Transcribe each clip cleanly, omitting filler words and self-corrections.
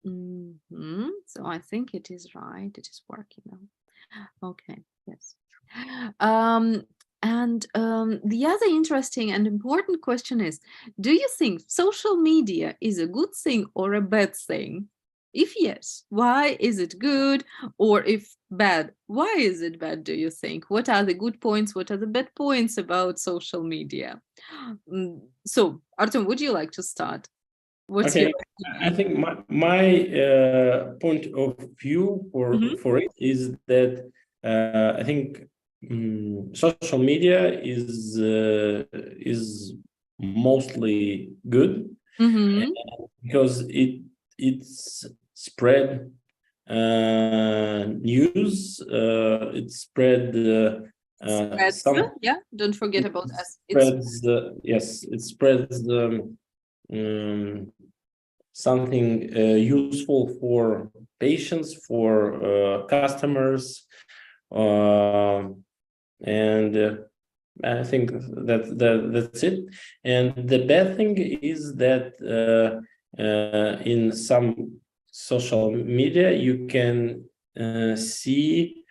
So I think it is right. It is working now. Okay, yes. Um, and the other interesting and important question is, do you think social media is a good thing or a bad thing? If yes, why is it good? Or if bad, why is it bad, do you think? What are the good points? What are the bad points about social media? So, Artem, would you like to start? What's your Okay, I opinion? think my point of view Mhm. for it is that I think social media is mostly good Mhm. because it's spread news, it spread Spreads, some yeah, don't forget it about us. It's spreads yes, it spreads um, something useful for patients, for customers, uh, and I think that's it. And the bad thing is that in some social media you can see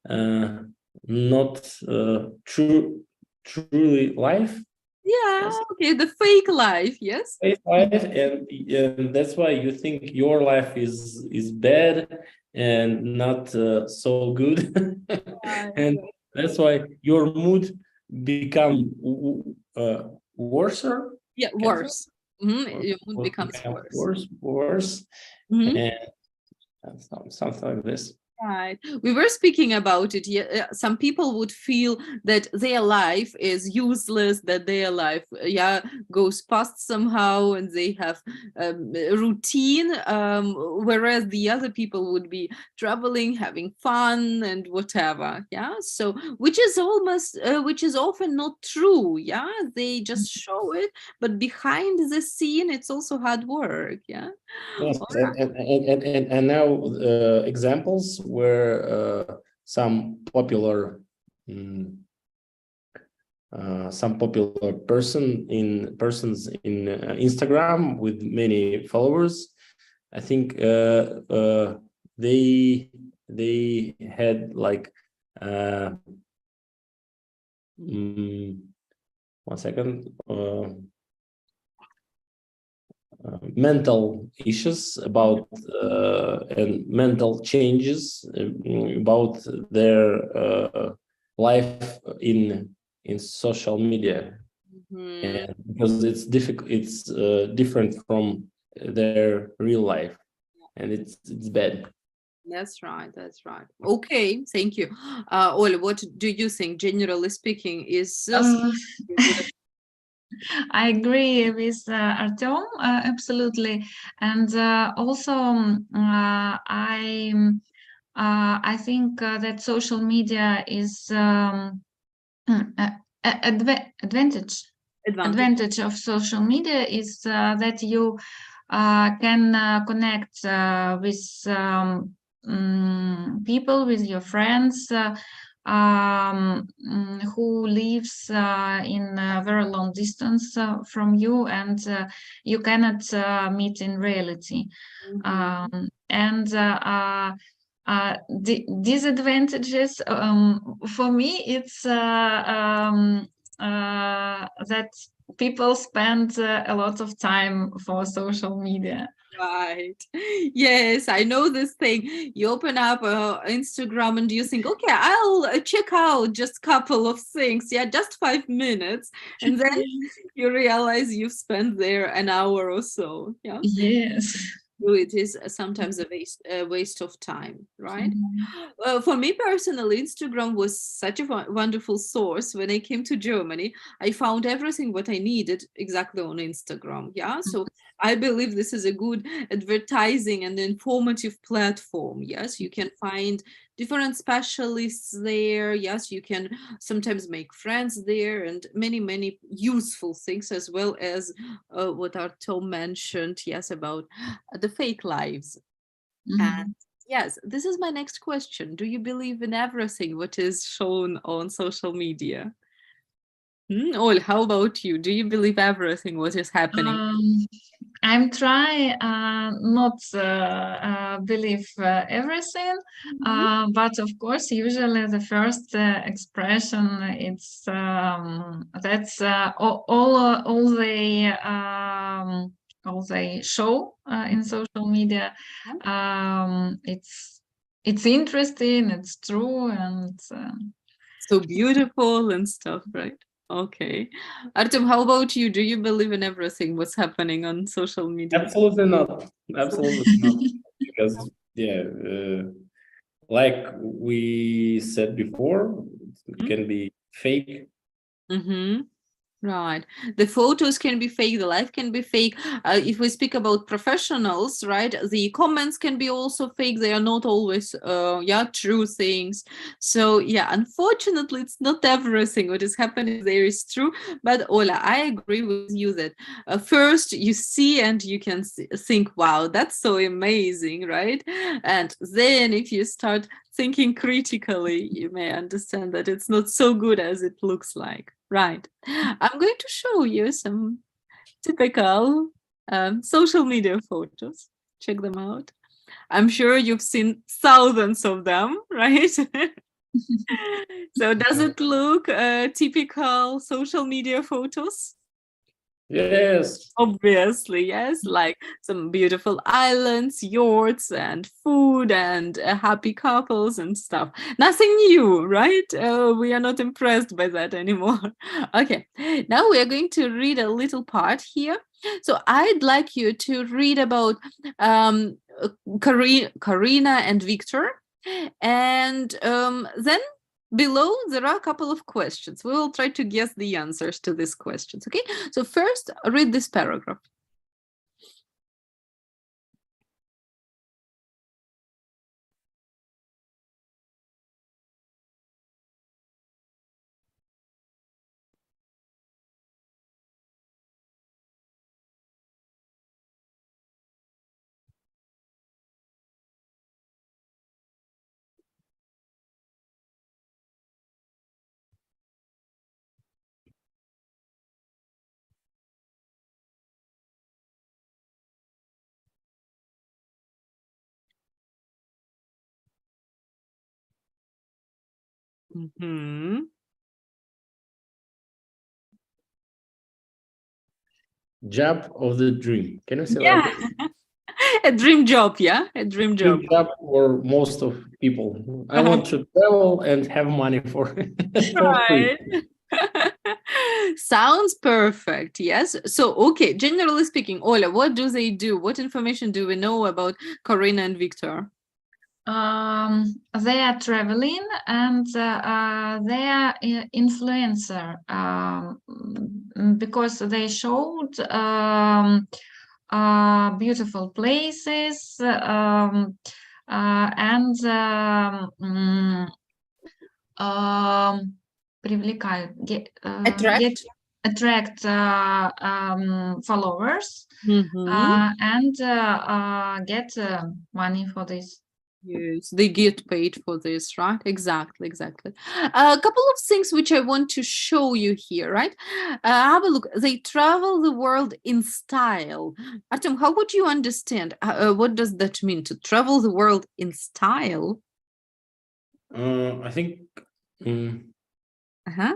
uh, not truly life. yeah, Yes, okay, the fake life, yes. fake life, and that's why you think your life is bad and not so good, Right. and that's why your mood become worse, Yeah, can say, worse. Your mood or becomes become worse. worse, Mhm. and something like this. Right. We were speaking about it. Yeah, some people would feel that their life is useless, that their life, yeah, goes past somehow, and they have a routine. Whereas the other people would be traveling, having fun, and whatever. Yeah. So, which is often not true. Yeah. They just show it, but behind the scene, it's also hard work. Yeah. Yes, and now examples where some popular mm, some popular persons in Instagram with many followers. I think they had like uh, mm, 1 second. Mental issues about and mental changes about their life in social media, Mhm. and because it's difficult, it's different from their real life, and it's bad. That's right. That's right. Okay, thank you. Ola, what do you think, generally speaking, is this Uh, a good? I agree with Artyom, absolutely. And also, I think that social media is advantage. Advantage? Advantage of social media is that you can connect with people, with your friends who lives in a very long distance from you, and you cannot meet in reality. Mhm. And the disadvantages for me, it's that people spend a lot of time for social media. Right. Yes, I know this thing. You open up Instagram and you think, okay, I'll check out just couple of things. Yeah, just 5 minutes. And then you realize you've spent there an hour or so. Yeah. Yes. So it is sometimes a waste of time, right? Mhm. For me personally, Instagram was such a wonderful source. When I came to Germany, I found everything what I needed exactly on Instagram. Yeah, so I believe this is a good advertising and informative platform. Yes, you can find different specialists there. Yes, you can sometimes make friends there, and many useful things, as well as what our Tom mentioned. Yes, about the fake lives. And Mhm. yes, this is my next question. Do you believe in everything what is shown on social media? Ol, how about you? Do you believe everything what is happening? Um, I'm trying not believe everything, but of course, usually the first expression it's that's all they show in social media. It's interesting, it's true, and So beautiful and stuff, right? Okay. Artem, how about you? Do you believe in everything what's happening on social media? Absolutely not. Absolutely not. Because yeah, like we said before, it can be fake. Mm-hmm. Right. The photos can be fake, the life can be fake. If we speak about professionals, right, the comments can be also fake. They are not always, true things. So, yeah, unfortunately, it's not everything what is happening there is true. But Ola, I agree with you that first you see and you can think, wow, that's so amazing, right? And then if you start thinking critically, you may understand that it's not so good as it looks like. Right. I'm going to show you some typical social media photos. Check them out. I'm sure you've seen thousands of them, right? So does it look typical social media photos? Yes. Obviously, yes, like some beautiful islands, yachts, and food, and happy couples and stuff. Nothing new, right? We are not impressed by that anymore. Okay, now we are going to read a little part here. So I'd like you to read about Karina and Victor, and then below there are a couple of questions. We will try to guess the answers to these questions. Okay, so first read this paragraph. Mm-hmm. Job of the dream. Can you say Yeah. like this? A dream job, yeah, a dream job. Dream job for most of people. I want to travel and have money for free. Right. Sounds perfect. Yes. So, okay, generally speaking, Ola, what do they do? What information do we know about Karina and Victor? they are traveling and they are influencer because they showed beautiful places and привлекают, attract followers and get money for this. Yes, they get paid for this, right? Exactly, exactly. A couple of things which I want to show you here, right? Have a look. They travel the world in style. Artem, how would you understand? What does that mean, to travel the world in style? I think Uh-huh.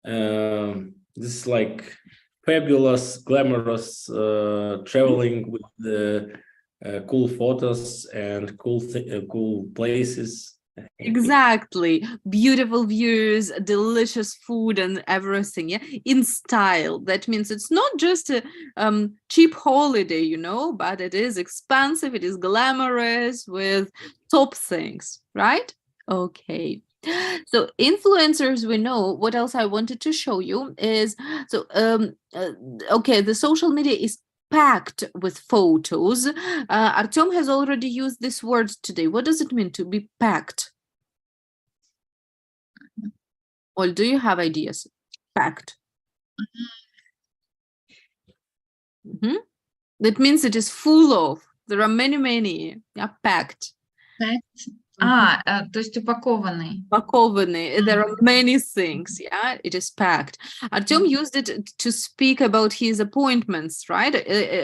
this is like fabulous, glamorous traveling with the cool photos and cool places. Exactly. Beautiful views, delicious food and everything, yeah, in style. That means it's not just a cheap holiday, you know, but it is expensive, it is glamorous with top things, right? Okay. So influencers, we know. What else I wanted to show you is, so okay, the social media is packed with photos. Artem has already used this word today. What does it mean to be packed? Or do you have ideas? Packed. Mm-hmm. That means it is full of. There are many, yeah, packed. Packed. То есть упакованный. Pakovanny. There are many things. Yeah, it is packed. Artyom used it to speak about his appointments, right?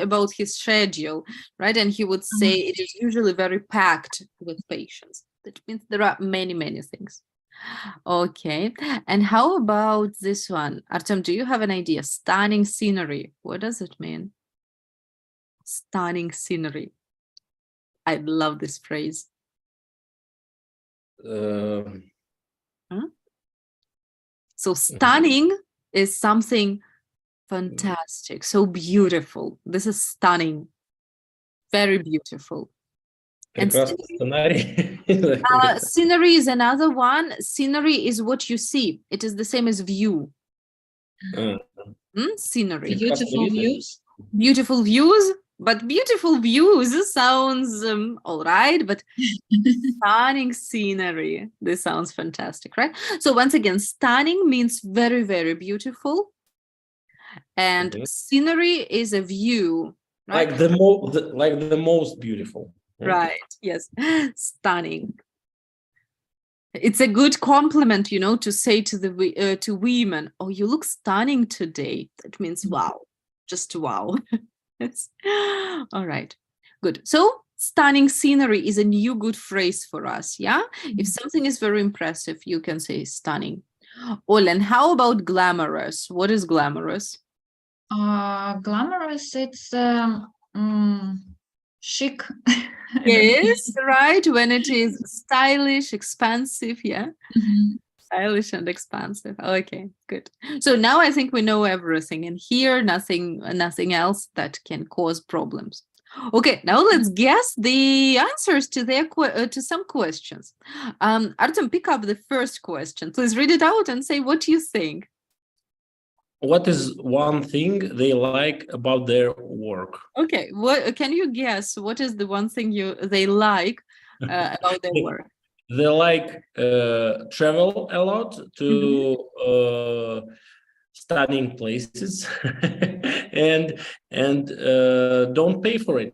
About his schedule, right? And he would say it is usually very packed with patients. That means there are many, many things. Okay. And how about this one? Artyom, do you have an idea? Stunning scenery. What does it mean? Stunning scenery. I love this phrase. So stunning is something fantastic, so beautiful. This is stunning, very beautiful. And Прекрасный сценарий. scenery is another one. Scenery is what you see. It is the same as view. Scenery. Beautiful views. Beautiful views, but beautiful views sounds all right, but stunning scenery, this sounds fantastic, right? So once again, stunning means very, very beautiful. And scenery is a view, right? Like the most beautiful. Right, yes, stunning. It's a good compliment, you know, to say to the to women, oh, you look stunning today. That means wow, just wow. Yes. All right, good. So stunning scenery is a new good phrase for us, yeah? If something is very impressive, you can say stunning. Olen, how about glamorous? What is glamorous? Glamorous, it's chic. Yes, right, when it is stylish, expensive, yeah? Stylish and expensive. Okay, good. So now I think we know everything, and here nothing else that can cause problems. Okay, now let's guess the answers to their to some questions. Artem, pick up the first question. Please read it out and say what you think. What is one thing they like about their work? Okay, what can you guess? What is the one thing they like about their work? They like travel a lot to stunning places and don't pay for it.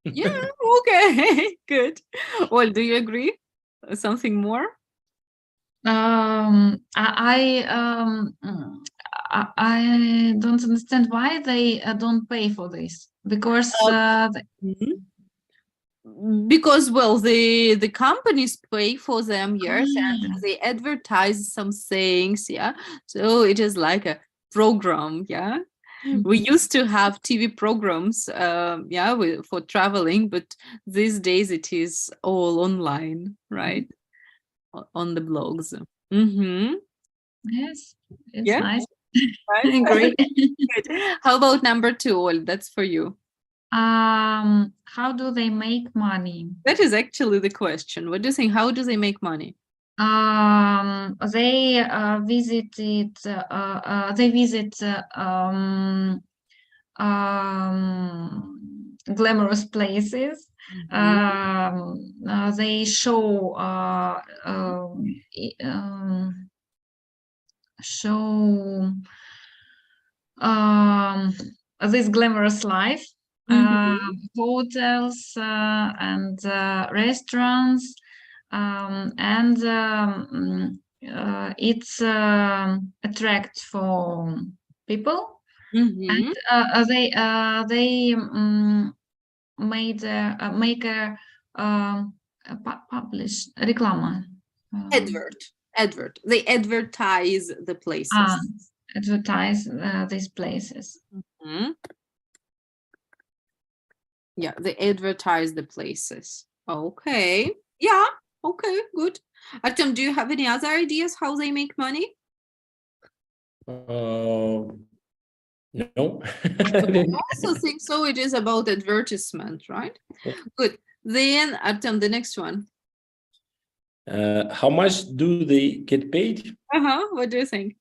Yeah, okay, good. Well, do you agree? Something more? I don't understand why they don't pay for this, because because well, the companies pay for them, yes, and they advertise some things, yeah. So it is like a program, yeah. We used to have TV programs, yeah, for traveling, but these days it is all online, right? On the blogs. Yes, it's nice. Right? Great. Good. How about number 2? Well, that's for you. How do they make money? That is actually the question. What do you think? How do they make money? They visit glamorous places. They show this glamorous life, hotels and restaurants, and it's attract for people, and they make a publish реклама. Advert. They advertise the places. Advertise these places. Yeah, they advertise the places. Okay. Yeah. Okay, good. Artem, do you have any other ideas how they make money? No. I also think so. It is about advertisement, right? Good. Then, Artem, the next one. How much do they get paid? What do you think?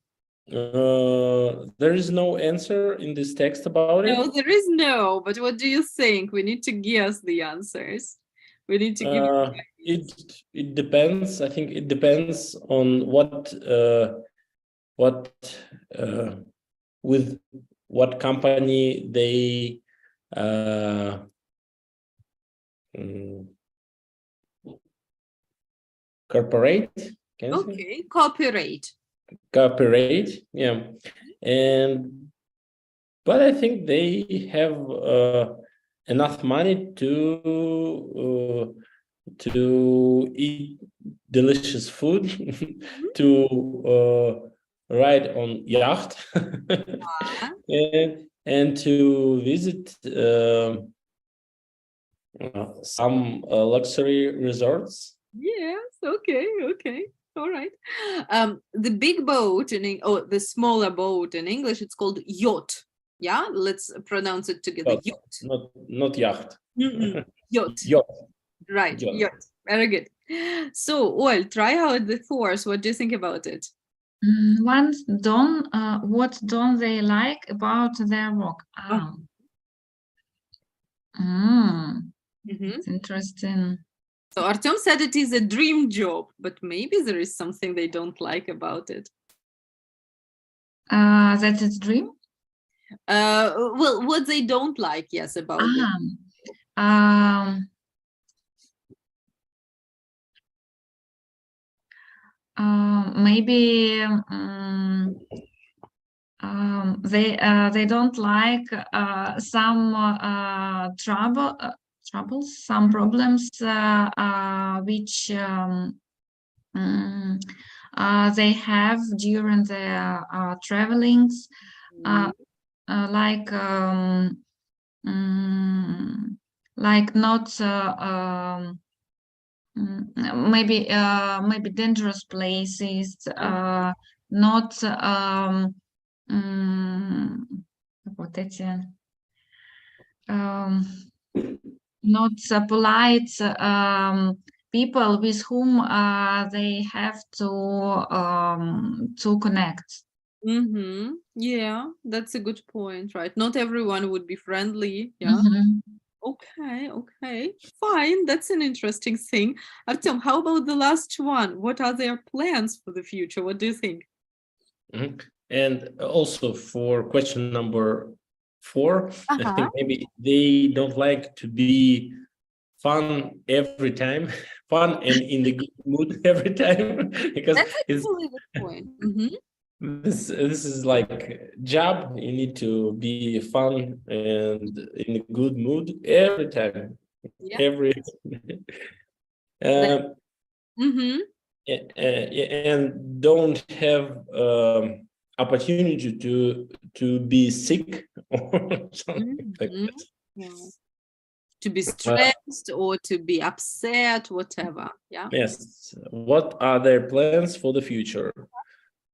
There is no answer in this text about it. No, there is no. But what do you think? We need to guess the answers. We need to give it depends. I think it depends on with what company they corporate. Can you say? Okay, cooperate. Cooperate, yeah. But I think they have enough money to eat delicious food, to ride on yacht, and to visit some luxury resorts. Yes, okay. All right. The big boat the smaller boat in English, it's called yacht. Yeah, let's pronounce it together. Yacht. Not yacht. Yacht. Yacht. Right. Yacht. Yacht. Very good. So, Ol, try out the fourth. What do you think about it? What don't they like about their work? It's interesting. So Artyom said it is a dream job, but maybe there is something they don't like about it. That's its dream? Well, what they don't like, yes, about it. Maybe they don't like some troubles, some problems which they have during their travelings, like not maybe dangerous places, not not polite people with whom they have to connect. Yeah, that's a good point, right? Not everyone would be friendly. Yeah. Okay, fine. That's an interesting thing. Artyom, how about the last one? What are their plans for the future? What do you think? And also for question number 4, I think maybe they don't like to be fun every time, fun and in the good mood every time, because that's a really good point. This is like job. You need to be fun and in a good mood every time. Yeah. And don't have opportunity to be sick or something like that. Yeah. To be stressed or to be upset, whatever. Yeah. Yes. What are their plans for the future?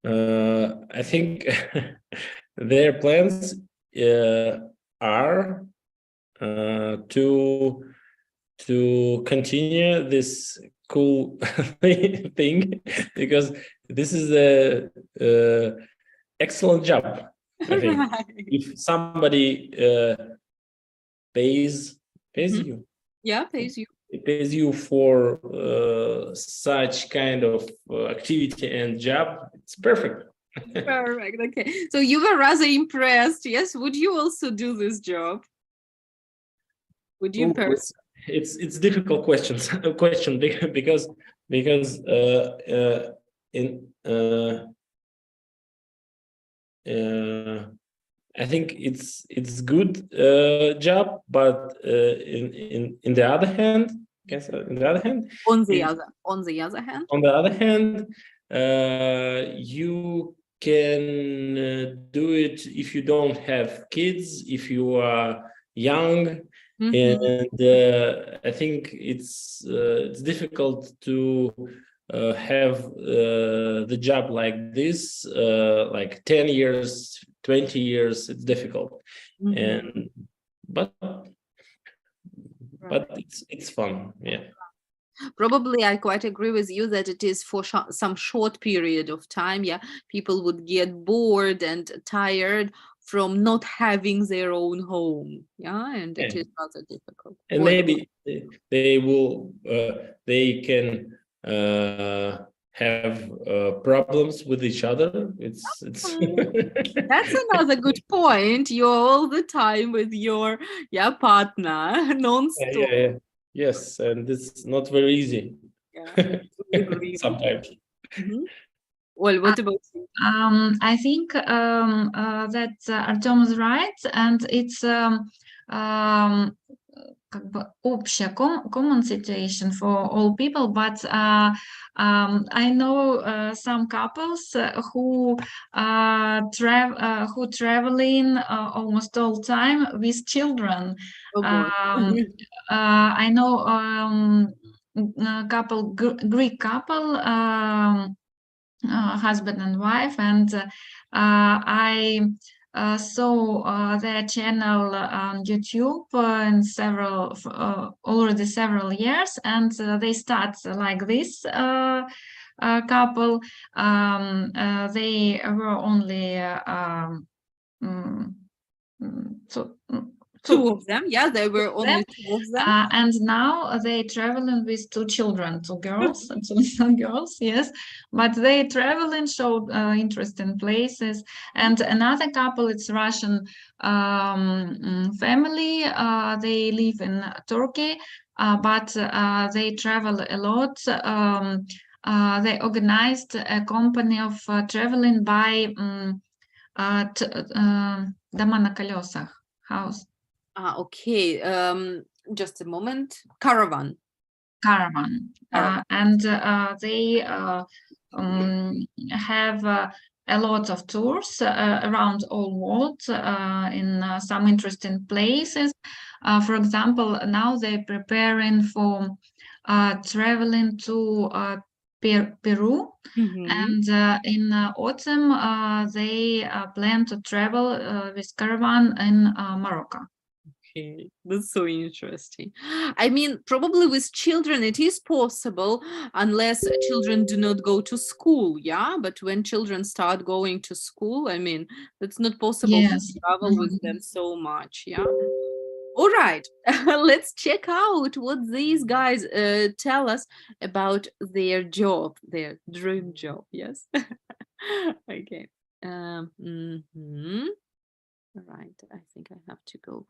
I think their plans are to continue this cool thing, because this is a excellent job. I think if somebody pays you, pays you. It pays you for such kind of activity and job. It's perfect. Perfect. Okay. So you were rather impressed. Yes. Would you also do this job? Would you? It's difficult question because I think it's good job, but in the other hand, you can do it if you don't have kids, if you are young, and I think it's difficult to have the job like this, like 10 years, 20 years. It's difficult, but it's fun. Yeah. Probably I quite agree with you that it is for some short period of time. Yeah, people would get bored and tired from not having their own home. Yeah, and it is rather difficult. And maybe they can have problems with each other. It's That's another good point. You're all the time with your partner non-stop. Yes, and it's not very easy. Yeah. Agree. Sometimes. Mhm. Well, what about you? I think that Artem is right, and it's как бы общая common situation for all people, but I know some couples who traveling almost all time with children. Oh boy. I know Greek couple, husband and wife, and I saw their channel on YouTube in already several years, and they start like this couple. They were only mm, so Two of them. Yeah, there were of them. only two of them. And now they traveling with two children, two girls, two little girls, yes. But they traveling, show interesting places. And another couple, it's Russian family. They live in Turkey, but they travel a lot. They organized a company of traveling by дома на колесах, house. Okay. Just a moment. Caravan. Caravan, and they have a lot of tours around all world in some interesting places. For example, now they're preparing for traveling to Peru, and in autumn they plan to travel with caravan in Morocco. Okay, that's so interesting. I mean, probably with children it is possible unless children do not go to school, yeah? But when children start going to school, I mean, it's not possible Yes. to travel with them so much, yeah? All right, let's check out what these guys tell us about their job, their dream job, yes? Okay. All right, I think I have to go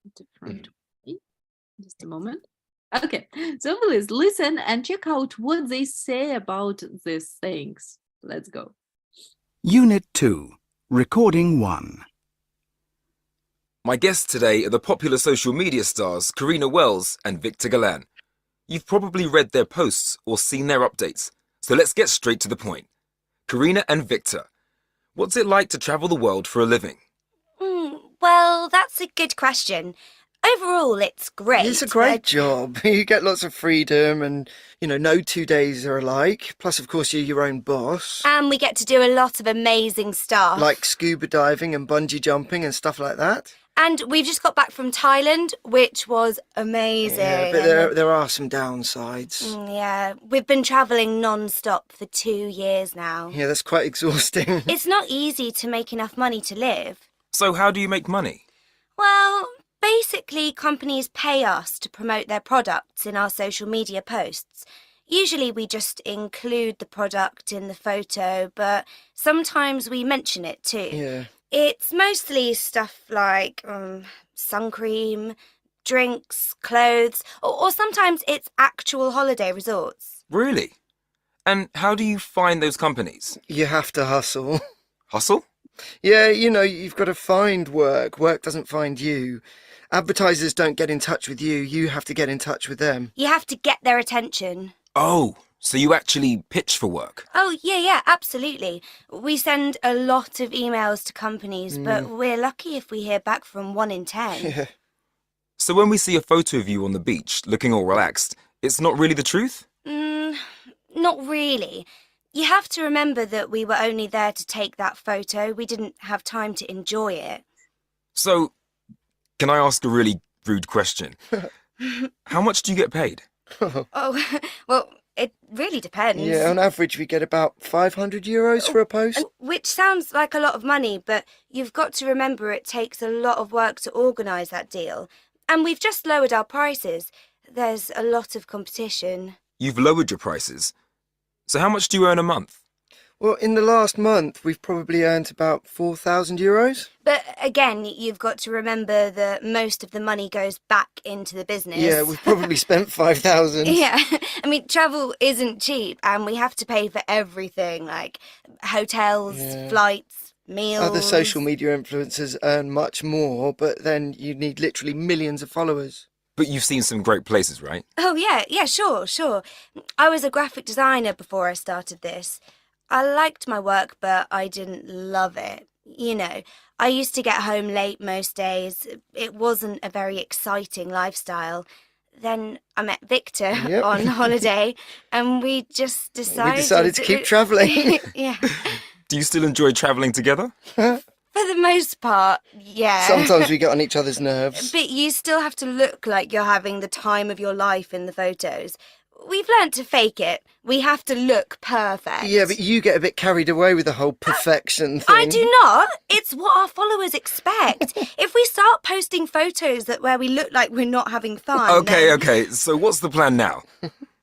a different way. Just a moment. Okay, so please listen and check out what they say about these things. Let's go. Unit 2, Recording 1. My guests today are the popular social media stars Karina Wells and Victor Galan. You've probably read their posts or seen their updates, so let's get straight to the point. Karina and Victor, what's it like to travel the world for a living? Well, that's a good question. Overall, it's great. It's a great job. You get lots of freedom and, no 2 days are alike. Plus, of course, you're your own boss. And we get to do a lot of amazing stuff. Like scuba diving and bungee jumping and stuff like that. And we've just got back from Thailand, which was amazing. Yeah, but there are some downsides. Yeah, we've been travelling non-stop for 2 years now. Yeah, that's quite exhausting. It's not easy to make enough money to live. So how do you make money? Well, basically, companies pay us to promote their products in our social media posts. Usually we just include the product in the photo, but sometimes we mention it too. Yeah. It's mostly stuff like sun cream, drinks, clothes, or sometimes it's actual holiday resorts. Really? And how do you find those companies? You have to hustle. Hustle? Yeah, you've got to find work. Work doesn't find you. Advertisers don't get in touch with you. You have to get in touch with them. You have to get their attention. Oh, so you actually pitch for work? Oh, yeah, absolutely. We send a lot of emails to companies, but we're lucky if we hear back from 1 in 10. Yeah. So when we see a photo of you on the beach, looking all relaxed, it's not really the truth? Not really. You have to remember that we were only there to take that photo. We didn't have time to enjoy it. So, can I ask a really rude question? How much do you get paid? Oh, well, it really depends. Yeah, on average we get about 500 euros for a post. Which sounds like a lot of money, but you've got to remember it takes a lot of work to organise that deal. And we've just lowered our prices. There's a lot of competition. You've lowered your prices. So how much do you earn a month? Well, in the last month, we've probably earned about €4,000. But again, you've got to remember that most of the money goes back into the business. Yeah, we've probably spent 5,000. Yeah, I mean, travel isn't cheap, and we have to pay for everything, like hotels, Yeah. flights, meals. Other social media influencers earn much more, but then you need literally millions of followers. But you've seen some great places, right? Oh, yeah, sure. I was a graphic designer before I started this. I liked my work, but I didn't love it. You know, I used to get home late most days. It wasn't a very exciting lifestyle. Then I met Victor Yep. on holiday, and we just decided... We decided to keep travelling. Yeah. Do you still enjoy traveling together? For the most part, yeah. Sometimes we get on each other's nerves. But you still have to look like you're having the time of your life in the photos. We've learnt to fake it. We have to look perfect. Yeah, but you get a bit carried away with the whole perfection thing. I do not. It's what our followers expect. If we start posting photos where we look like we're not having fun... Okay. So what's the plan now?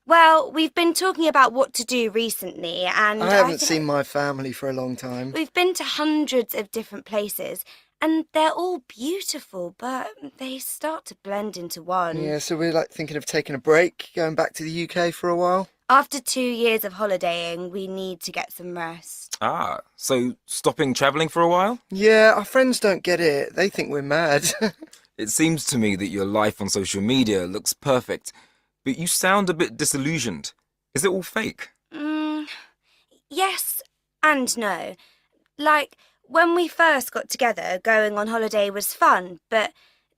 Well, we've been talking about what to do recently, and I haven't seen my family for a long time. We've been to hundreds of different places, and they're all beautiful, but they start to blend into one. Yeah, so we're like thinking of taking a break, going back to the UK for a while. After 2 years of holidaying, we need to get some rest. Ah, so stopping traveling for a while? Yeah, our friends don't get it. They think we're mad. It seems to me that your life on social media looks perfect, but you sound a bit disillusioned. Is it all fake? Yes and no. Like, when we first got together, going on holiday was fun, but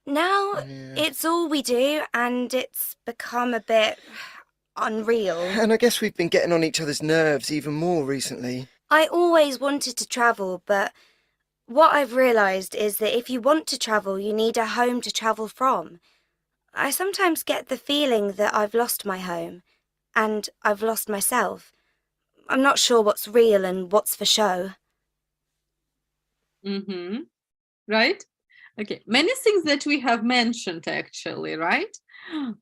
now it's all we do, and it's become a bit unreal. And I guess we've been getting on each other's nerves even more recently. I always wanted to travel, but what I've realised is that if you want to travel, you need a home to travel from. I sometimes get the feeling that I've lost my home, and I've lost myself. I'm not sure what's real and what's for show. Right? Okay, many things that we have mentioned actually, right?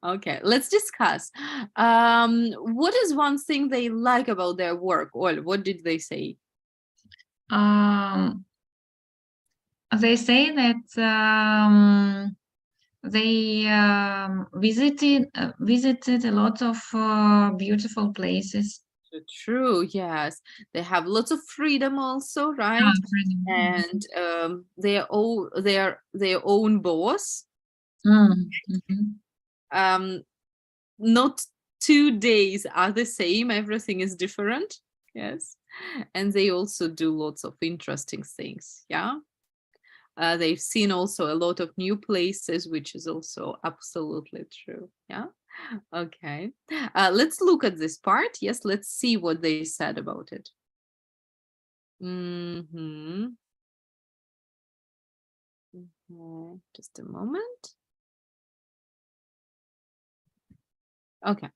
Okay, let's discuss. What is one thing they like about their work? Ol, what did they say? They say that they visited a lot of beautiful places. True, yes. They have lots of freedom also, right? And their own boss. Not 2 days are the same, everything is different. Yes. And they also do lots of interesting things. Yeah. They've seen also a lot of new places, which is also absolutely true. Yeah. Okay. Let's look at this part. Yes, let's see what they said about it. Just a moment. Okay.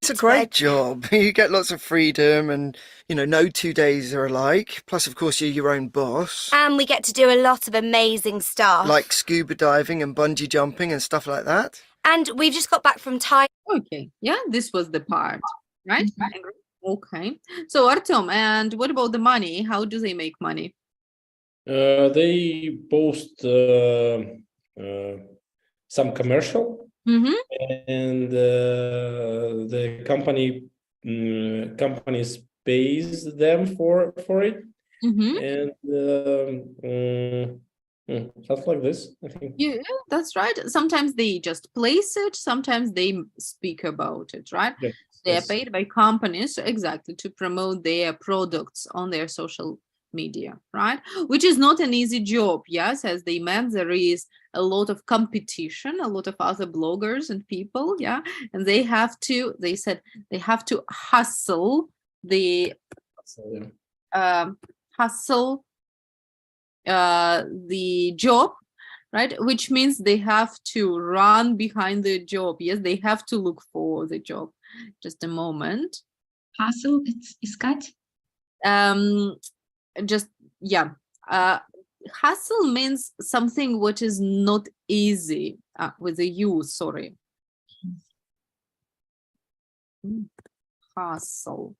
It's a great job. You get lots of freedom and, no 2 days are alike. Plus, of course, you're your own boss. And we get to do a lot of amazing stuff. Like scuba diving and bungee jumping and stuff like that. And we've just got back from Thailand. Okay. Yeah, this was the part, right? Okay. So, Artem, and what about the money? How do they make money? They post some commercial, and the companies pays them for it, and stuff like this, I think. Yeah, that's right. Sometimes they just place it, sometimes they speak about it, right? Yes, they are paid by companies exactly to promote their products on their social media, right? Which is not an easy job. Yes, as they meant, there is a lot of competition, a lot of other bloggers and people, yeah, and they said they have to hustle the job, right? Which means they have to run behind the job. Yes, they have to look for the job. Just a moment. Hustle, it's искать. Hustle means something what is not easy, with a U, sorry. Hustle.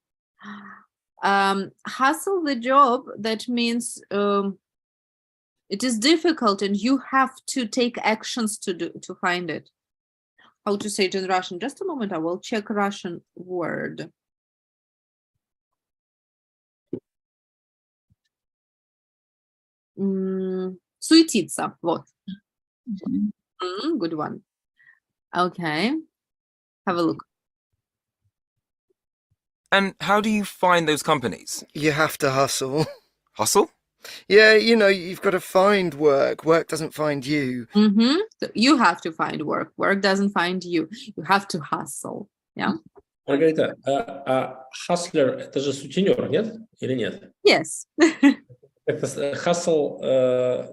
Hustle the job, that means it is difficult and you have to take actions to find it. How to say it in Russian? Just a moment, I will check Russian word. Суетиться, вот. Good one. Okay, have a look. And how do you find those companies? You have to hustle. Hustle? Yeah, you've got to find work. Work doesn't find you. So you have to find work. Work doesn't find you. You have to hustle. Yeah. Маргарита, hustler — это же сутенер, нет? Или нет? Yes. Это hustle,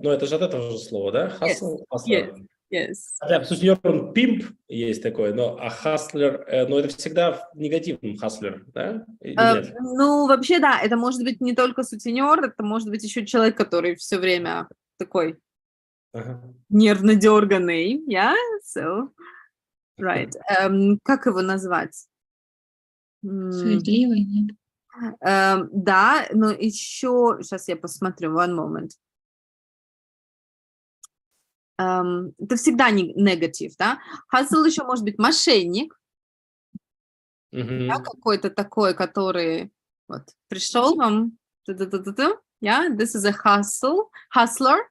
ну это же от этого же слова, да? Hustle, hustler. Yes. Хотя сутенер, он пимп есть такой, но hustler, но это всегда в негативном hustler, да? Или нет? Ну, вообще, да, это может быть не только сутенер, это может быть еще человек, который все время такой нервно дерганный, yeah? So, right. Как его назвать? Суетливый, нет? Да, но еще, сейчас я посмотрю, one moment. Это всегда негатив, да? Hustle еще может быть мошенник, да, какой-то такой, который вот пришел вам, yeah, this is a hustler.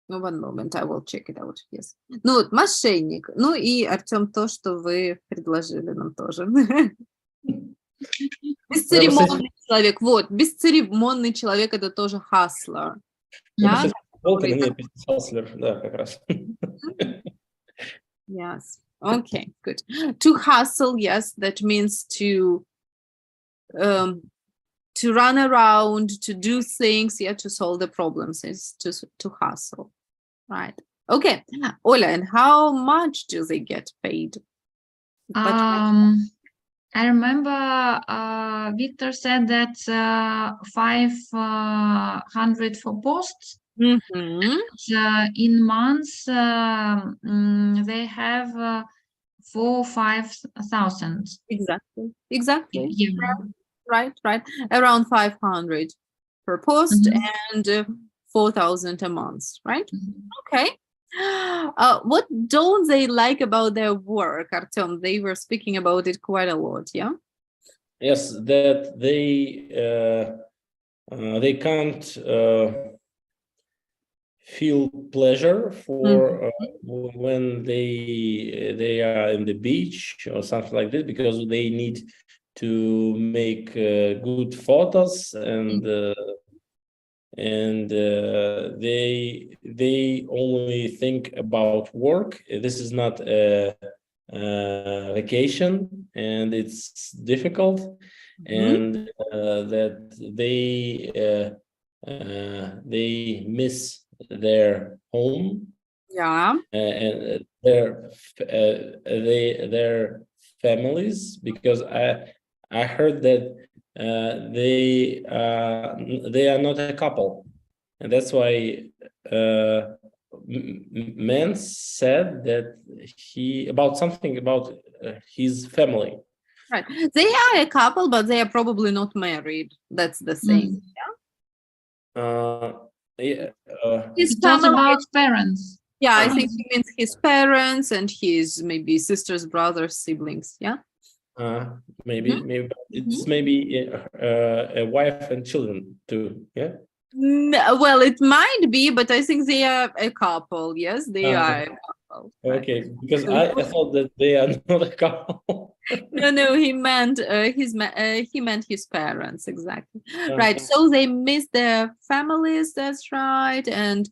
One moment, I will check it out, yes. Ну вот, мошенник. Ну и, Артем, то, что вы предложили нам тоже. Бесцеремонный человек, вот, бесцеремонный человек, это тоже hustler. Да? Hustler, да, как раз. Yes. Okay, good. To hustle, yes, that means to run around, to do things, yeah, to solve the problems is to hustle, right? Okay, Ola, and how much do they get paid? I remember Victor said that 500 for posts. In months, they have 4,000 or 5,000. Exactly. Yeah. Right. Around 500 per post and 4,000 a month, right? Okay. What don't they like about their work, Artem? They were speaking about it quite a lot, yeah? Yes, that they can't feel pleasure for when they are in the beach or something like this, because they need to make good photos and they only think about work. This is not a vacation, and it's difficult, and that they miss their home, and their families, because I heard that they are not a couple, and that's why man said that about something about his family. Right, they are a couple, but they are probably not married. That's the thing. It's talks about parents. Yeah, I think he means his parents and his maybe sisters, brothers, siblings. Yeah. Maybe it's maybe a wife and children too. Yeah. Well, it might be, but I think they are a couple. Yes, they are a couple. Okay, right? Because I thought that they are not a couple. No, he meant his parents, exactly. Right. So they miss their families. That's right. And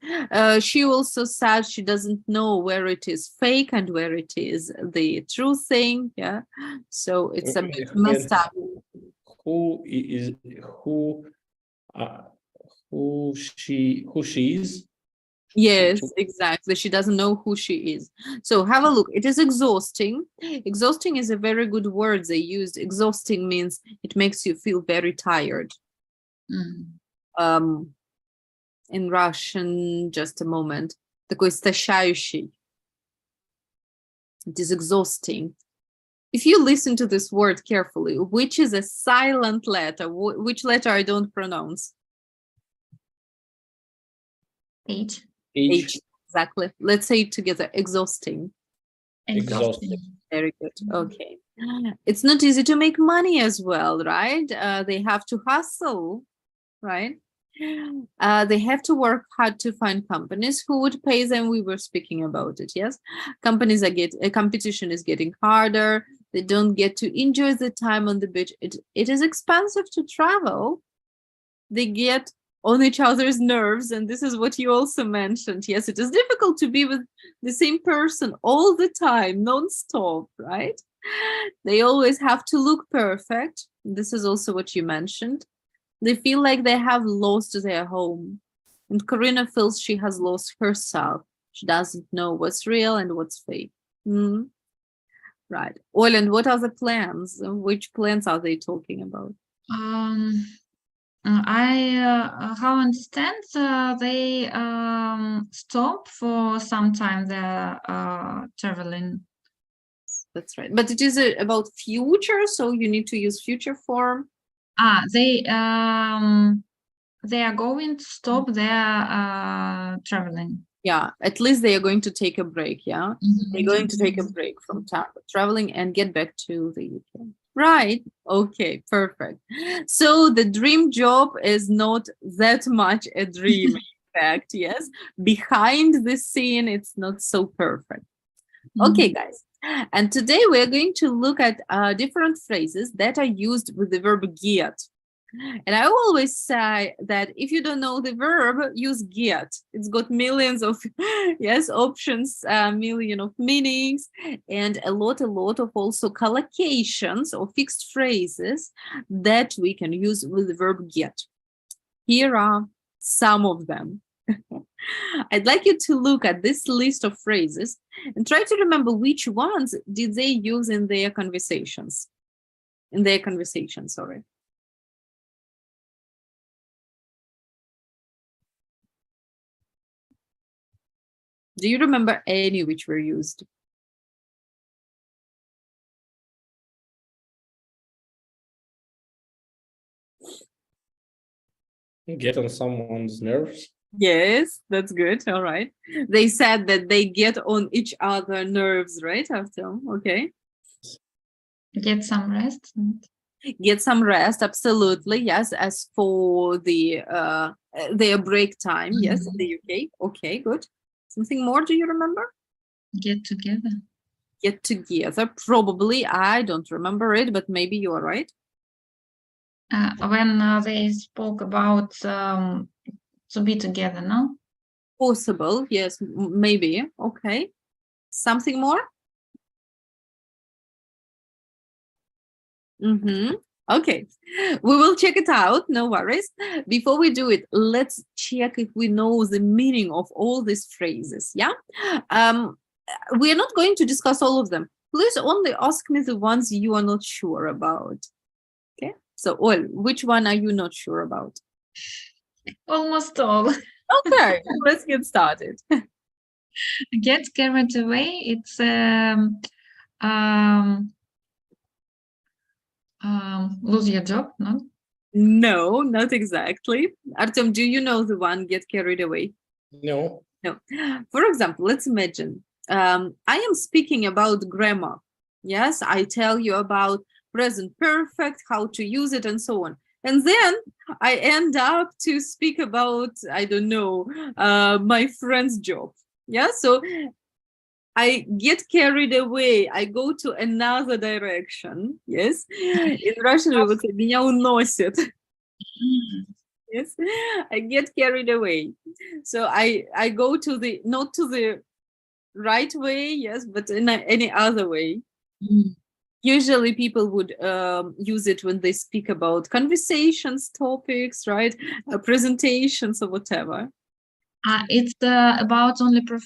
she also said she doesn't know where it is fake and where it is the true thing. Yeah. So it's a bit messed up. Who she is? Yes, exactly. She doesn't know who she is. So have a look. It is exhausting. Exhausting is a very good word they used. Exhausting means it makes you feel very tired. In Russian, just a moment. Такой истощающий. It is exhausting. If you listen to this word carefully, which is a silent letter, which letter I don't pronounce? H. H. Exactly. Let's say it together. Exhausting. Exhausting. Very good. Okay. It's not easy to make money as well, right? They have to hustle, right? They have to work hard to find companies who would pay them. We were speaking about it. Yes, companies are competition is getting harder. They don't get to enjoy the time on the beach. It is expensive to travel. They get on each other's nerves, and this is what you also mentioned. Yes, it is difficult to be with the same person all the time, non-stop, right? They always have to look perfect. This is also what you mentioned. They feel like they have lost their home. And Karina feels she has lost herself. She doesn't know what's real and what's fake. Right. Oil, and what are the plans? Which plans are they talking about? How I understand, they stop for some time their traveling. That's right. But it is about future, so you need to use future form. They are going to stop their traveling. Yeah, at least they are going to take a break. Yeah, they're going to take a break from traveling and get back to the UK. Right. Okay, perfect. So the dream job is not that much a dream, in fact, yes. Behind the scene, it's not so perfect. Okay, guys. And today we're going to look at different phrases that are used with the verb get. And I always say that if you don't know the verb, use get. It's got millions of options, million of meanings, and a lot of also collocations or fixed phrases that we can use with the verb get. Here are some of them. I'd like you to look at this list of phrases and try to remember which ones did they use in their conversations. Sorry. Do you remember any which were used? Get on someone's nerves. Yes, that's good. All right. They said that they get on each other nerves, right? After, okay. Get some rest. Get some rest, absolutely. Yes. As for their break time, yes, in the UK. Okay, good. Something more, do you remember? Get together. Get together, probably. I don't remember it, but maybe you're right. When they spoke about to be together, no? Possible, yes, maybe. Okay. Something more? Okay, we will check it out, no worries. Before we do it, let's check if we know the meaning of all these phrases, yeah? We are not going to discuss all of them. Please only ask me the ones you are not sure about. Okay, so Ol, which one are you not sure about? Almost all. Okay, let's get started. Get carried away. It's lose your job, no? No, not exactly. Artem, do you know the one get carried away? No. No. For example, let's imagine I am speaking about grammar. Yes, I tell you about present perfect, how to use it, and so on. And then I end up to speak about, I don't know, my friend's job. Yeah, so I get carried away. I go to another direction. Yes, in Russian we would say "меня уносит." Yes, I get carried away. So I go to not to the right way, yes, but in any other way. Usually people would use it when they speak about conversations, topics, right? Presentations or whatever. It's about only or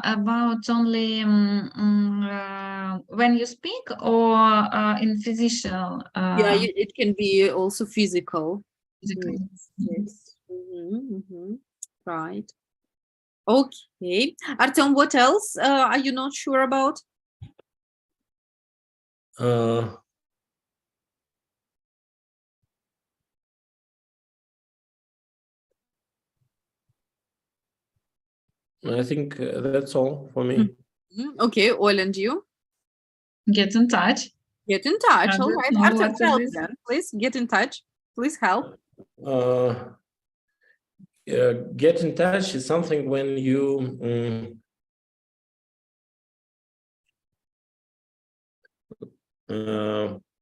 about only when you speak, or in physical. Yeah, it can be also physical. Yes. Right. Okay, Artem, what else are you not sure about? I think that's all for me. Okay, Oil, and you? Get in touch. Get in touch. I All don't right. know Artem, what it help is. then. Please get in touch. Please help. Get in touch is something when you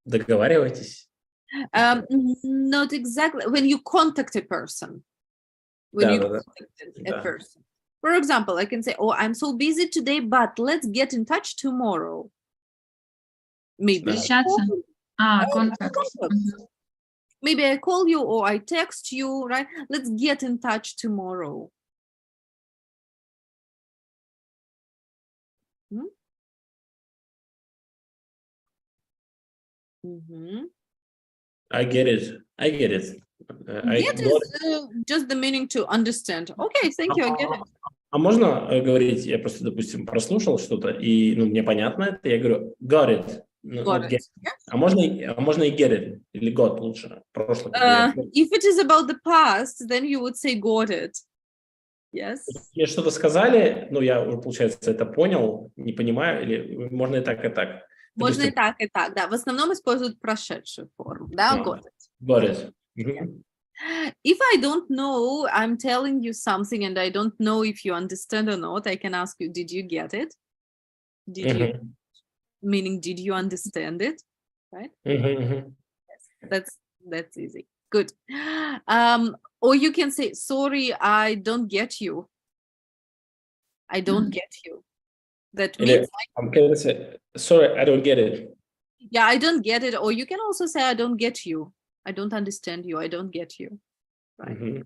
договариваетесь. Not exactly. When you contact a person. When Да, you да, да. contact a Да. person. For example, I can say, oh, I'm so busy today, but let's get in touch tomorrow. Maybe. Встречаться. Contact. Contact. Maybe I call you or I text you, right? Let's get in touch tomorrow. I get it. I get it. I Get got is just the meaning to understand. Okay, thank you. I get it. А можно говорить, я просто, допустим, прослушал что-то, и мне понятно это, я говорю, got it. Got it. Yeah. А можно и get it, или got лучше, прошлый. If it is about the past, then you would say got it. Yes. Мне что-то сказали, я уже, получается, это понял, не понимаю, или можно и так, и так. Можно и так, да. В основном используют прошедшую форму, да, got it. Got it. Yeah. If I don't know, I'm telling you something and I don't know if you understand or not, I can ask you, did you get it? Did you, meaning, did you understand it? Right? Yes, that's easy. Good. Or you can say, sorry, I don't get you. I don't get you. That means I'm going to say, sorry, I don't get it. Yeah, I don't get it. Or you can also say, I don't get you. I don't understand you. I don't get you. Right. Okay.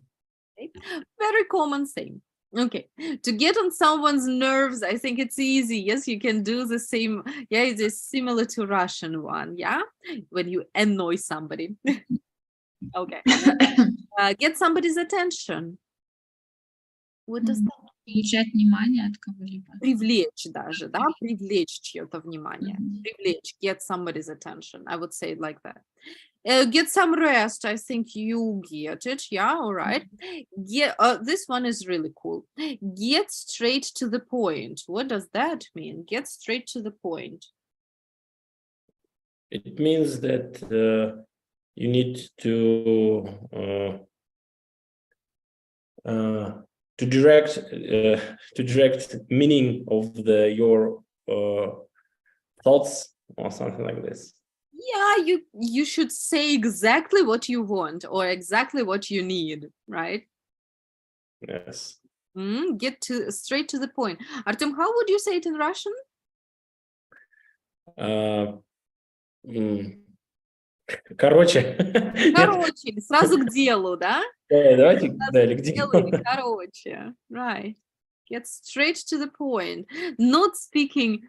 Very common thing. Okay. To get on someone's nerves, I think it's easy. Yes, you can do the same. Yeah, it is similar to Russian one. Yeah. When you annoy somebody. Okay. Get somebody's attention. What does that mean? Получать внимание от кого-либо. Привлечь даже, да? Привлечь чье-то внимание. Привлечь. Get somebody's attention. I would say it like that. Get some rest. I think you get it. Yeah, all right. Get, this one is really cool. Get straight to the point. What does that mean? Get straight to the point. It means that you need to direct meaning of your thoughts or something like this. Yeah, you should say exactly what you want or exactly what you need, right? Yes. Get straight to the point. Artem, how would you say it in Russian? Короче, сразу к делу, да? Давайте, или к делу. Короче, right. Get straight to the point. Not speaking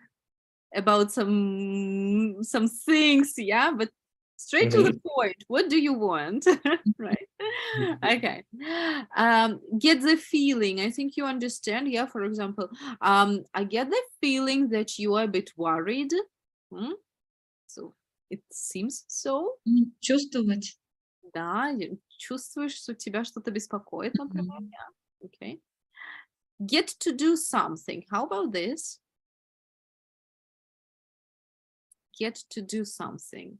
about some things, yeah, but straight to the point. What do you want? Right. Okay. Get the feeling. I think you understand. Yeah, for example, I get the feeling that you are a bit worried. So it seems so. Чувствовать. Да, чувствуешь, что тебя что-то беспокоит, например. Yeah. Okay. Get to do something. How about this? Get to do something.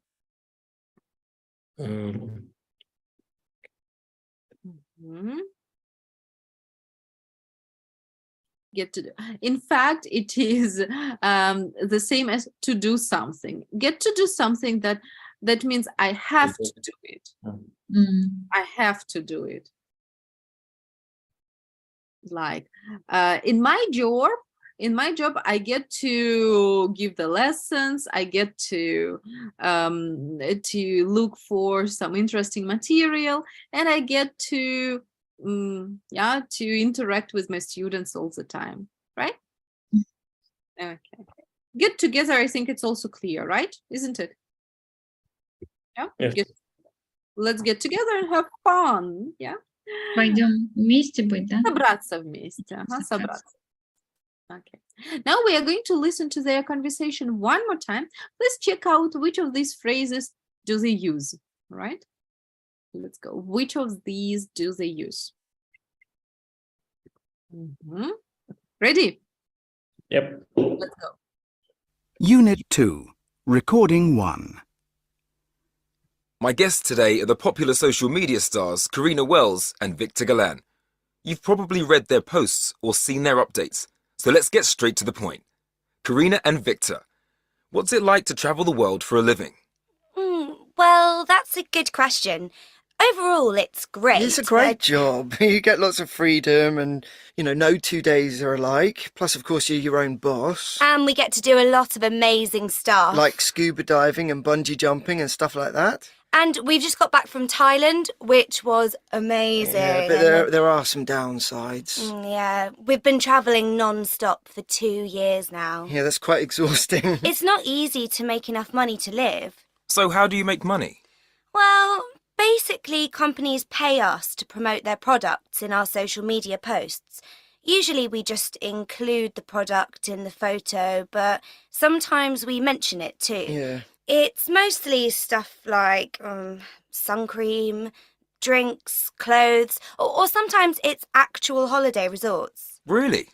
Get to do. In fact, it is the same as to do something. Get to do something that means I have to do it. I have to do it. Like in my job, I get to give the lessons. I get to look for some interesting material, and I get to interact with my students all the time, right? Okay. Get together, I think it's also clear, right? Isn't it? Yeah. Yes. Let's get together and have fun. Yeah. Пойдем вместе быть, да? Собраться вместе. Собраться. Okay. Now we are going to listen to their conversation one more time. Please check out which of these phrases do they use. All right? Let's go. Which of these do they use? Ready? Yep. Let's go. Unit 2, Recording 1. My guests today are the popular social media stars Karina Wells and Victor Galan. You've probably read their posts or seen their updates, so let's get straight to the point. Karina and Victor, what's it like to travel the world for a living? Well, that's a good question. Overall, it's great. It's a great job. You get lots of freedom and, no 2 days are alike. Plus, of course, you're your own boss. And we get to do a lot of amazing stuff. Like scuba diving and bungee jumping and stuff like that. And we've just got back from Thailand, which was amazing. Yeah, but there are some downsides. Yeah, we've been travelling non-stop for 2 years now. Yeah, that's quite exhausting. It's not easy to make enough money to live. So how do you make money? Well, basically, companies pay us to promote their products in our social media posts. Usually we just include the product in the photo, but sometimes we mention it too. Yeah. It's mostly stuff like sun cream, drinks, clothes, or sometimes it's actual holiday resorts. Really?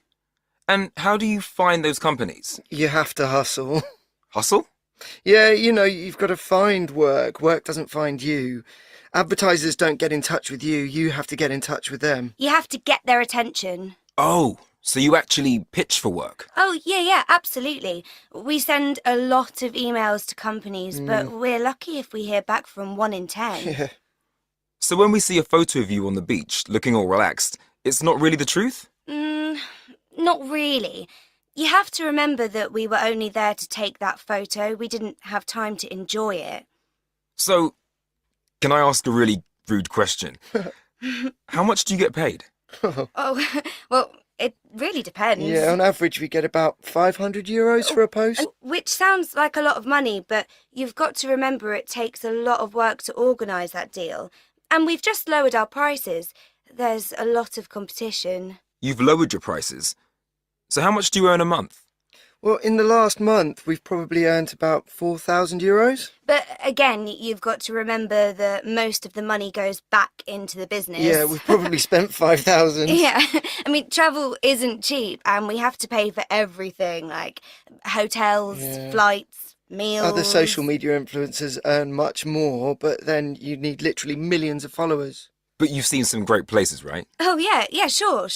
And how do you find those companies? You have to hustle. Hustle? Yeah, you've got to find work. Work doesn't find you. Advertisers don't get in touch with you. You have to get in touch with them. You have to get their attention. Oh, so you actually pitch for work? Oh, yeah, absolutely. We send a lot of emails to companies, but we're lucky if we hear back from 1 in 10. Yeah. So when we see a photo of you on the beach, looking all relaxed, it's not really the truth? Not really. You have to remember that we were only there to take that photo. We didn't have time to enjoy it. So, can I ask a really rude question? How much do you get paid? Oh, well, it really depends. Yeah, on average we get about 500 euros for a post. Which sounds like a lot of money, but you've got to remember it takes a lot of work to organise that deal. And we've just lowered our prices. There's a lot of competition. You've lowered your prices. So how much do you earn a month? Well, in the last month, we've probably earned about 4,000 euros. But again, you've got to remember that most of the money goes back into the business. Yeah, we've probably spent 5,000. Yeah, I mean, travel isn't cheap and we have to pay for everything, like hotels, flights, meals. Other social media influencers earn much more, but then you need literally millions of followers. But you've seen some great places, right? Oh, yeah, sure.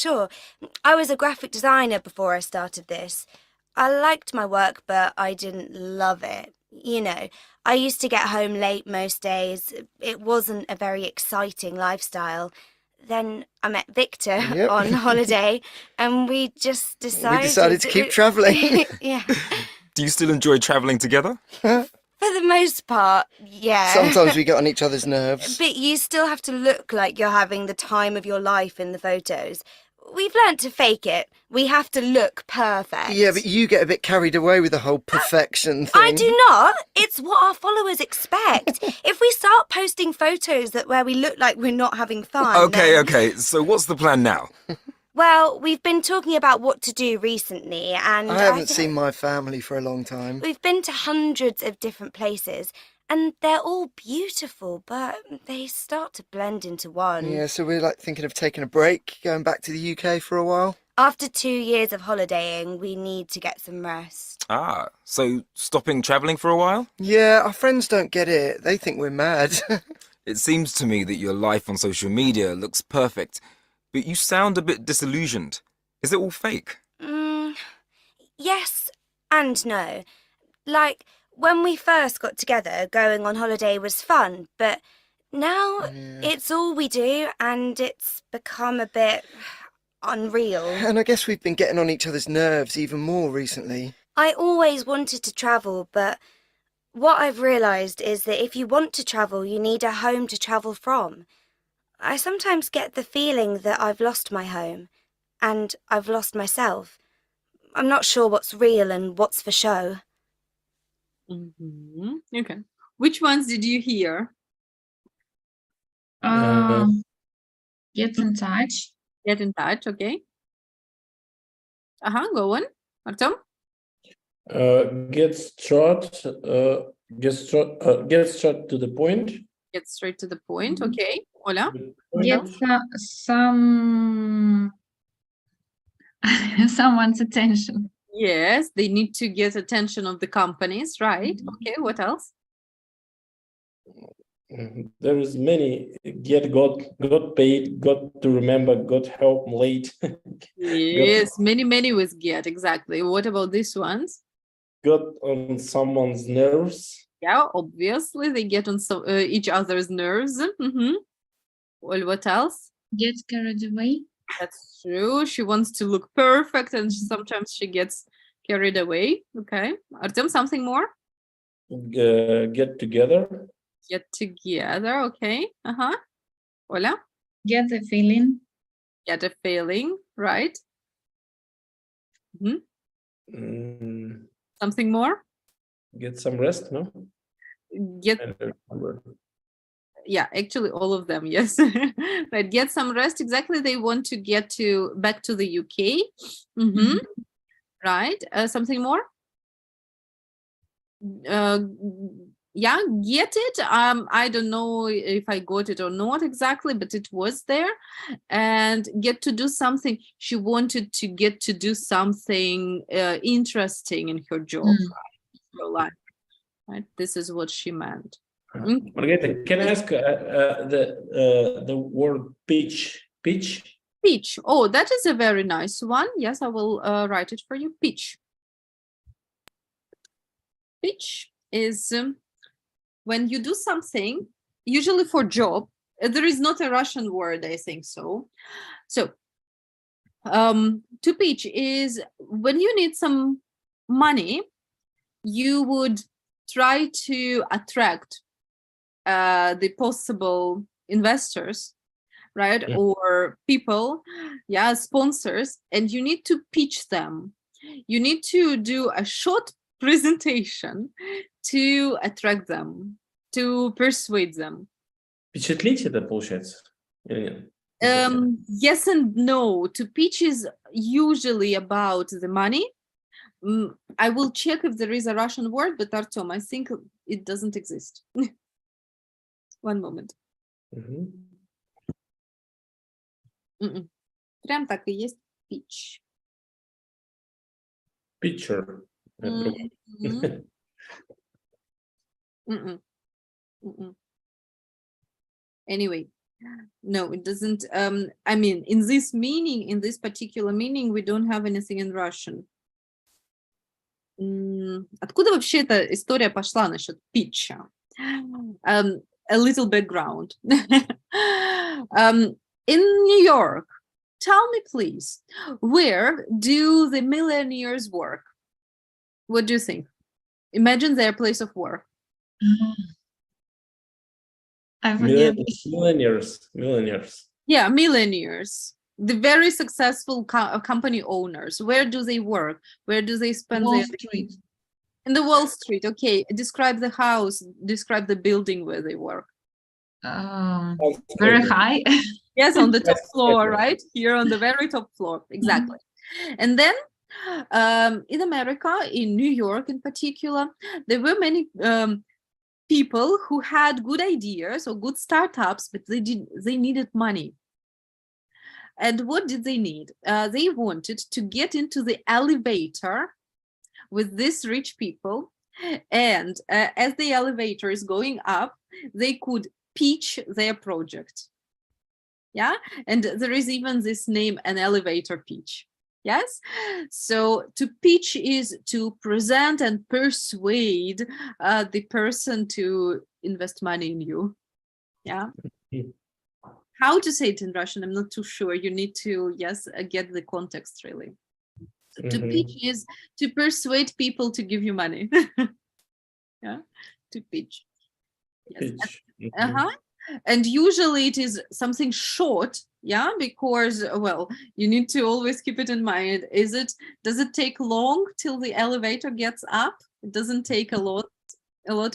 I was a graphic designer before I started this. I liked my work, but I didn't love it. I used to get home late most days. It wasn't a very exciting lifestyle. Then I met Victor on holiday, and we just decided to keep travelling. Yeah. Do you still enjoy travelling together? For the most part, yeah. Sometimes we get on each other's nerves. But you still have to look like you're having the time of your life in the photos. We've learnt to fake it. We have to look perfect. Yeah, but you get a bit carried away with the whole perfection thing. I do not. It's what our followers expect. If we start posting photos where we look like we're not having fun... Okay. So what's the plan now? Well, we've been talking about what to do recently, and I haven't seen my family for a long time. We've been to hundreds of different places, and they're all beautiful, but they start to blend into one. Yeah, so we're thinking of taking a break, going back to the UK for a while. After 2 years of holidaying, we need to get some rest. Ah, so stopping travelling for a while? Yeah, our friends don't get it. They think we're mad. It seems to me that your life on social media looks perfect, but you sound a bit disillusioned. Is it all fake? Yes and no. Like, when we first got together, going on holiday was fun, but now it's all we do and it's become a bit unreal. And I guess we've been getting on each other's nerves even more recently. I always wanted to travel, but what I've realised is that if you want to travel, you need a home to travel from. I sometimes get the feeling that I've lost my home and I've lost myself. I'm not sure what's real and what's for show. Okay. Which ones did you hear? Get in touch. Get in touch, okay. Go on, Artem. Get straight to the point. Get straight to the point. Okay, Ola. Get someone's attention. Yes, they need to get attention of the companies, right? Okay, what else? There is many. Got paid, got to remember, got help late. Yes, many with get, exactly. What about these ones? Got on someone's nerves. Yeah, obviously they get on each other's nerves. Well, what else? Get carried away. That's true. She wants to look perfect, and sometimes she gets carried away. Okay, Artem, something more? Get together. Get together. Okay. Ola? Get a feeling. Get a feeling, right? Something more? Get some rest, no? Get, I don't remember. yeah, actually all of them, yes. But get some rest, exactly. They want to get back to the UK. Right. Something more? Yeah, get it. I don't know if I got it or not exactly, but it was there. And get to do something. She wanted to get to do something interesting in her job, her life. Right? This is what she meant. Margarita, can I ask the word pitch? Pitch? Pitch. Oh, that is a very nice one. Yes, I will write it for you. Pitch. Pitch is when you do something, usually for job. There is not a Russian word, I think so. So to pitch is when you need some money, you would try to attract the possible investors, right? Yeah. Or people, sponsors, and you need to pitch them. You need to do a short presentation to attract them, to persuade them. Впечатлить это получается? Или нет? Yes and no. To pitch is usually about the money. I will check if there is a Russian word, but Artem, I think it doesn't exist. One moment. Прям так и есть pitch. Picture. Anyway, no, it doesn't. I mean, in this meaning, in this particular meaning, we don't have anything in Russian. Откуда вообще эта история пошла насчет питча? A little background. In New York, tell me please, where do the millionaires work? What do you think? Imagine their place of work. I forget. Millionaires. Yeah, millionaires. The very successful company owners. Where do they work? Where do they spend Wall their Street. In the Wall Street. Okay, describe the house. Describe the building where they work. Very high. Yes, on the top floor, right? Here on the very top floor. Exactly. And then in America, in New York in particular, there were many people who had good ideas or good startups, but they needed money. And what did they need? They wanted to get into the elevator with these rich people. And as the elevator is going up, they could pitch their project. Yeah, and there is even this name, an elevator pitch. Yes, so to pitch is to present and persuade the person to invest money in you. Yeah. How to say it in Russian? I'm not too sure. You need to, get the context really. So to pitch is to persuade people to give you money. Yeah, to pitch. Yes. And usually it is something short, because, well, you need to always keep it in mind. Does it take long till the elevator gets up? It doesn't take a lot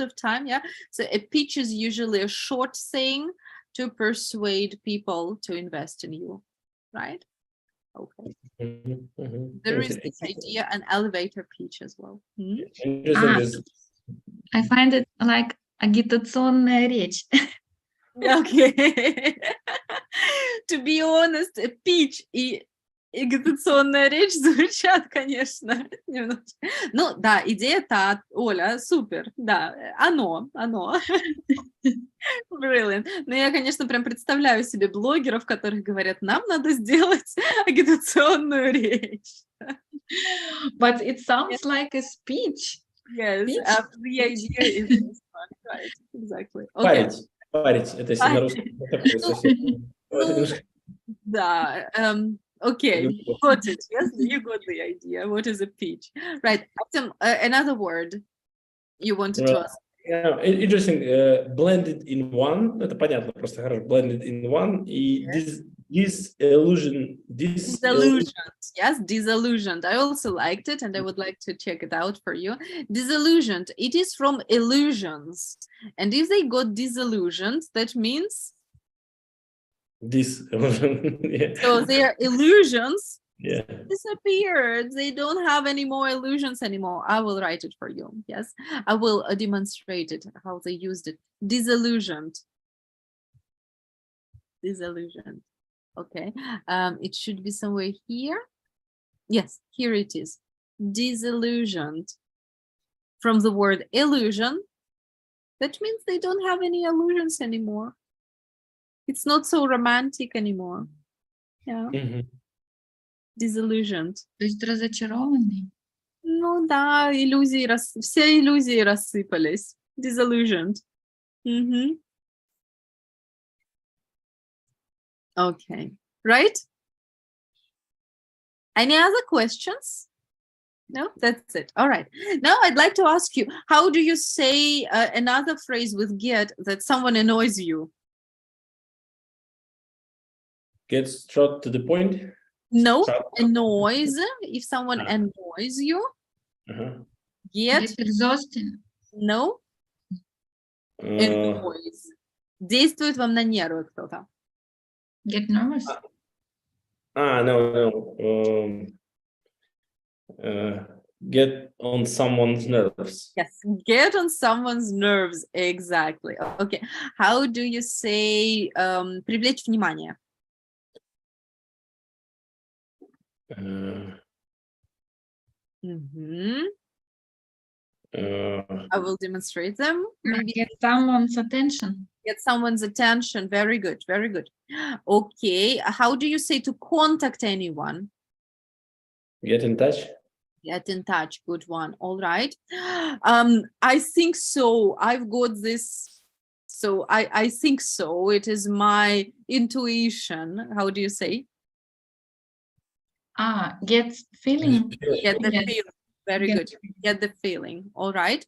of time, So a pitch is usually a short saying to persuade people to invest in you, right? Okay. Mhm. There Yes, is this idea, an elevator pitch as well. Hmm? interesting Ah. is I find it like агитационная речь. Okay. To be honest, pitch и агитационная речь звучат, конечно, немножко. Ну, да, идея та, Оля, супер, да, оно. Brilliant. Но я, конечно, прям представляю себе блогеров, которые говорят, нам надо сделать агитационную речь. But it sounds like a speech. Yes, Pitch. the idea is this one, right, exactly. Okay. парить. Это если на русском такое совсем. Это немножко Да, okay, you got it. Yes, you got the idea. What is a pitch? Right. Artem, another word you wanted to ask. Yeah, interesting. Blended in one. Это понятно, просто хорошо. Blended in one. И disillusioned. Disillusioned. Yes, disillusioned. I also liked it and I would like to check it out for you. Disillusioned. It is from illusions. And if they got disillusioned, that means Yeah. so their illusions Yeah. disappeared. They don't have any more illusions anymore. I will write it for you. Yes, I will demonstrate it, how they used it. Disillusioned. Disillusioned. Okay. It should be somewhere here. Yes, here it is. Disillusioned. From the word illusion, that means they don't have any illusions anymore. It's not so romantic anymore. Yeah. Мгм. Disillusioned. То есть разочарованный. Ну да, иллюзии, все иллюзии рассыпались. Disillusioned. Мгм. Okay, right? Any other questions? No, that's it. All right. Now I'd like to ask you, how do you say another phrase with get that someone annoys you? Get straight to the point. No, Straight. annoys. If someone Ah. annoys you, Ага. get, Get exhausting. no, annoys. Действует вам на нервы кто-то. Get nervous. No. Get on someone's nerves. Yes, get on someone's nerves. Exactly. Okay. How do you say привлечь внимание? Mhm. I will demonstrate them. Maybe Get someone's attention. get someone's attention. Very good. Very good. Okay. How do you say to contact anyone? Get in touch. Get in touch. Good one. All right. I think so. I've got this. So I think so. It is my intuition. How do you say? Get feeling. Get the Yes. feeling. Very Get good. Get the feeling. All right.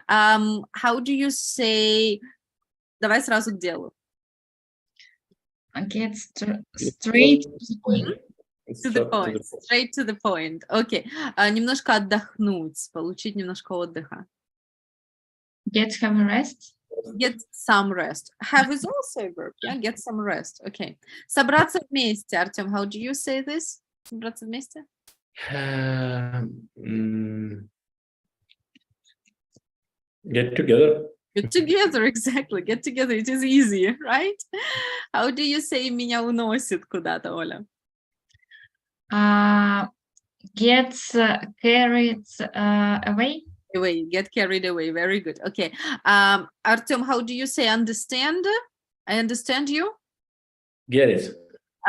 How do you say? Давай сразу к делу. Get straight to the point. To the point. Straight to the point. Okay. Немножко отдохнуть. Получить немножко отдыха. Get have a rest. Get some rest. Have is also a verb. Yeah. Get some rest. Okay. Собраться вместе. Артем, how do you say this? Собраться вместе? Get together. Get together, exactly. Get together. It is easy, right? How do you say меня уносит куда-то, Оля? Gets carried away. Away. Get carried away. Very good. Okay. Artem, how do you say understand? I understand you. Get it.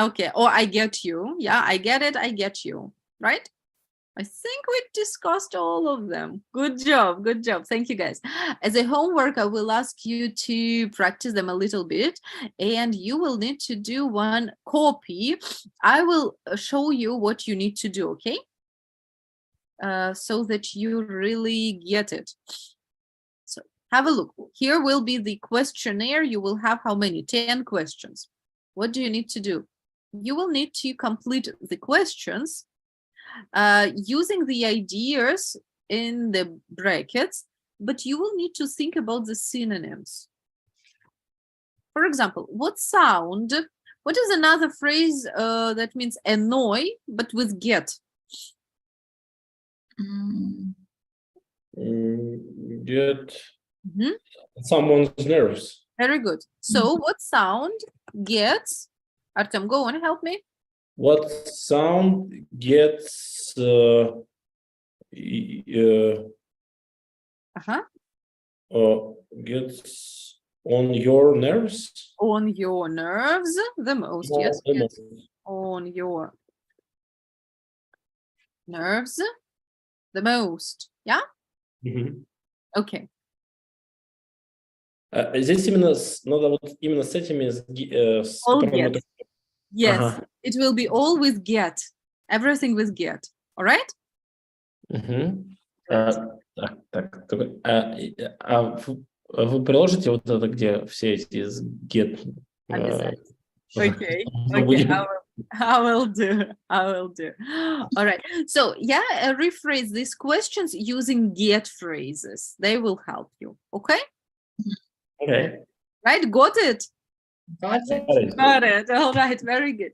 Okay. Or I get you. Yeah, I get it. I get you. Right? I think we discussed all of them. Good job. Good job. Thank you, guys. As a homework, I will ask you to practice them a little bit, and you will need to do one copy. I will show you what you need to do, okay? So that you really get it. So have a look. Here will be the questionnaire. You will have how many? 10 questions. What do you need to do? You will need to complete the questions using the ideas in the brackets, but you will need to think about the synonyms. For example, what sound What is another phrase that means annoy, but with get? Mm. Get Mhm. someone's nerves. Very good. So what sound gets? Artem, go on, help me. What sound gets Uh-huh. gets on your nerves? On your nerves the most. Yes. The Yes. most. On your nerves the most. Yeah. Мгм. Okay. Здесь именно надо вот именно с этими, с All которыми мы get. Yes. Ага. It will be all with get. Everything with get. All right? Мгм. Так, вы приложите вот это, где все эти get? Обязательно. Okay. Мы Okay. будем- I will do. All right. So yeah, rephrase these questions using get phrases. They will help you. Okay? Okay. Right? Got it? Got it. Got it. All right. Very good.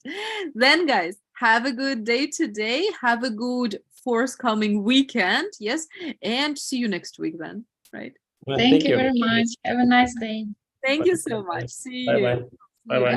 Then, guys, have a good day today. Have a good forthcoming weekend. Yes. And see you next week then. Right. Thank you very much. Have a nice day. Thank you so much. See you. Bye-bye. See you. Bye-bye.